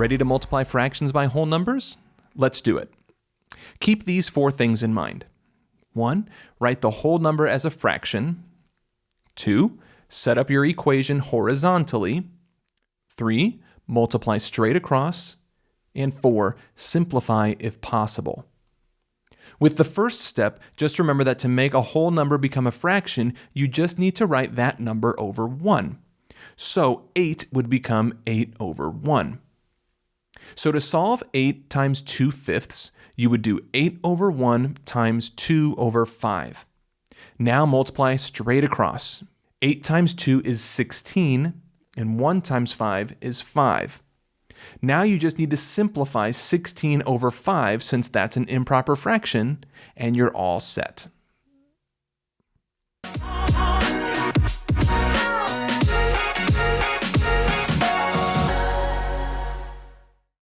Ready to multiply fractions by whole numbers? Let's do it. Keep these 4 things in mind. 1. Write the whole number as a fraction. 2. Set up your equation horizontally. 3. Multiply straight across. And 4. Simplify if possible. With the first step, just remember that to make a whole number become a fraction, you just need to write that number over 1. So 8 would become 8 over 1. So to solve 8 times 2/5, you would do 8 over 1 times 2 over 5. Now multiply straight across. 8 times 2 is 16, and 1 times 5 is 5. Now you just need to simplify 16 over 5 since that's an improper fraction, and you're all set.